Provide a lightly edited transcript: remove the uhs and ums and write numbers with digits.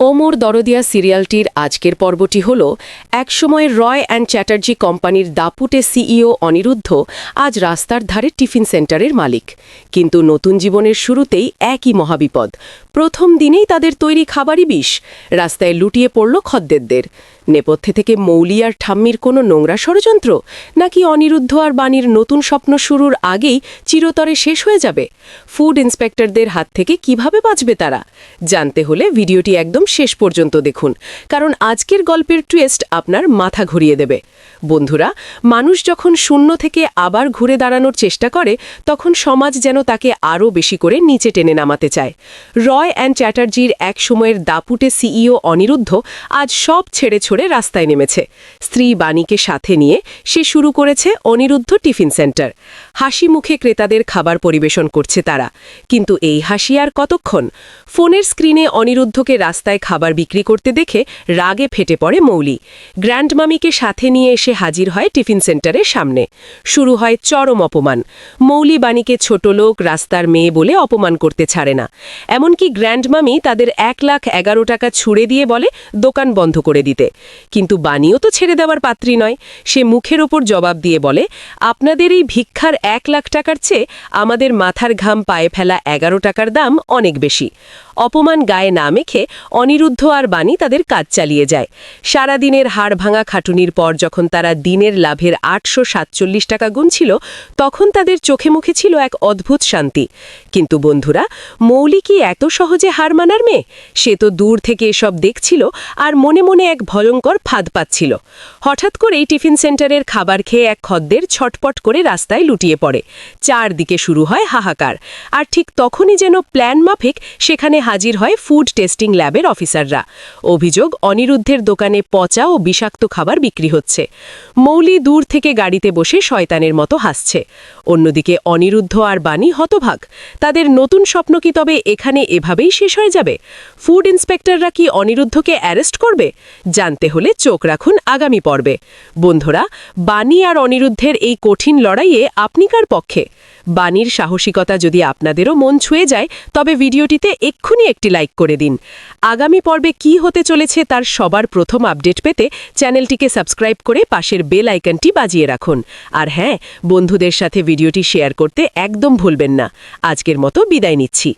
ওমর দরদিয়া সিরিয়ালটির আজকের পর্বটি হল একসময় রয় অ্যান্ড চ্যাটার্জি কোম্পানির দাপুটে সিইও অনিরুদ্ধ আজ রাস্তার ধারে টিফিন সেন্টারের মালিক। কিন্তু নতুন জীবনের শুরুতেই একই মহাবিপদ। প্রথম দিনেই তাদের তৈরি খাবারই বিষ। রাস্তায় লুটিয়ে পড়ল খদ্দেরদের। নেপথ্যে থেকে মৌলি আর ঠাম্মির কোনো নোংরা ষড়যন্ত্র, নাকি অনিরুদ্ধ আর বাণীর নতুন স্বপ্ন শুরুর আগেই চিরতরে শেষ হয়ে যাবে? ফুড ইন্সপেক্টরদের হাত থেকে কিভাবে বাঁচবে তারা? জানতে হলে ভিডিওটি একদম শেষ পর্যন্ত দেখুন, কারণ আজকের গল্পের টুইস্ট আপনার মাথা ঘুরিয়ে দেবে। বন্ধুরা, মানুষ যখন শূন্য থেকে আবার ঘুরে দাঁড়ানোর চেষ্টা করে, তখন সমাজ যেন তাকে আরও বেশি করে নিচে টেনে নামাতে চায়। রয় অ্যান্ড চ্যাটার্জির এক সময়ের দাপুটে সিইও অনিরুদ্ধ আজ সব ছেড়ে ছড়ে রাস্তায় নেমেছে। স্ত্রী বাণীকে সাথে নিয়ে সে শুরু করেছে অনিরুদ্ধ টিফিন সেন্টার। হাসি মুখে ক্রেতাদের খাবার পরিবেশন করছে তারা। কিন্তু এই হাসি আর কতক্ষণ? ফোনের স্ক্রিনে অনিরুদ্ধকে রাস্তায় খাবার বিক্রি করতে দেখে রাগে ফেটে পড়ে মৌলি। গ্র্যান্ডমামিকে সাথে নিয়ে এসে হাজির হয় টিফিন সেন্টারের সামনে। শুরু হয় চরম অপমান। মৌলি বাণীকে ছোট লোক, রাস্তার মেয়ে বলে অপমান করতে ছাড়ে না। এমনকি গ্র্যান্ডমামি তাদের 1,11,000 টাকা ছুড়ে দিয়ে বলে দোকান বন্ধ করে দিতে। কিন্তু বাণীও তো ছেড়ে দেওয়ার পাত্রী নয়। সে মুখের ওপর জবাব দিয়ে বলে, আপনাদের এই ভিক্ষার 1,00,000 টাকার চেয়ে আমাদের মাথার ঘাম পায়ে ফেলা 11 টাকার দাম অনেক বেশি। অপমান গায়ে না মেখে অনিরুদ্ধ আর বাণী তাদের কাজ চালিয়ে যায়। সারাদিনের হাড় ভাঙা খাটুনির পর যখন তারা দিনের লাভের 847 টাকা গুনছিল, তখন তাদের চোখে মুখে ছিল এক অদ্ভুত শান্তি। কিন্তু বন্ধুরা, মৌলি কি এত সহজে হার মানার মেয়ে? সে তো দূর থেকে এসব দেখছিল আর মনে মনে এক ভয়ঙ্কর ফাঁদ পাচ্ছিল। হঠাৎ করেই টিফিন সেন্টারের খাবার খেয়ে এক খদ্দের ছটপট করে রাস্তায় লুটিয়ে পড়ে। চারদিকে শুরু হয় হাহাকার। আর ঠিক তখনই যেন প্ল্যান মাফিক সেখানে হাজির হয় ফুড টেস্টিং ল্যাবের অফিসাররা। অভিযোগ, অনিরুদ্ধের দোকানে পচা ও বিষাক্ত খাবার বিক্রি হচ্ছে। মৌলি দূর থেকে গাড়িতে বসে শয়তানের মতো হাসছে। অন্যদিকে অনিরুদ্ধ আর বাণী হতভাগ। তাদের নতুন স্বপ্ন কি তবে এখানে এভাবেই শেষ হয়ে যাবে? ফুড ইন্সপেক্টররা কি অনিরুদ্ধকে অ্যারেস্ট করবে? জানতে হলে চোখ রাখুন আগামী পর্বে। বন্ধুরা, বাণী আর অনিরুদ্ধের এই কঠিন লড়াইয়ে আপনি কার পক্ষে? বাণীর সাহসিকতা যদি আপনাদেরও মন ছুঁয়ে যায়, তবে ভিডিওটিতে এক্ষুনি একটি লাইক করে দিন। আগামী পর্বে কি হতে চলেছে তার সবার প্রথম আপডেট পেতে চ্যানেলটিকে সাবস্ক্রাইব করে পাশের বেল আইকনটি বাজিয়ে রাখুন। আর হ্যাঁ, বন্ধুদের সাথে ভিডিওটি শেয়ার করতে একদম ভুলবেন না। আজকের মতো বিদায় নিচ্ছি।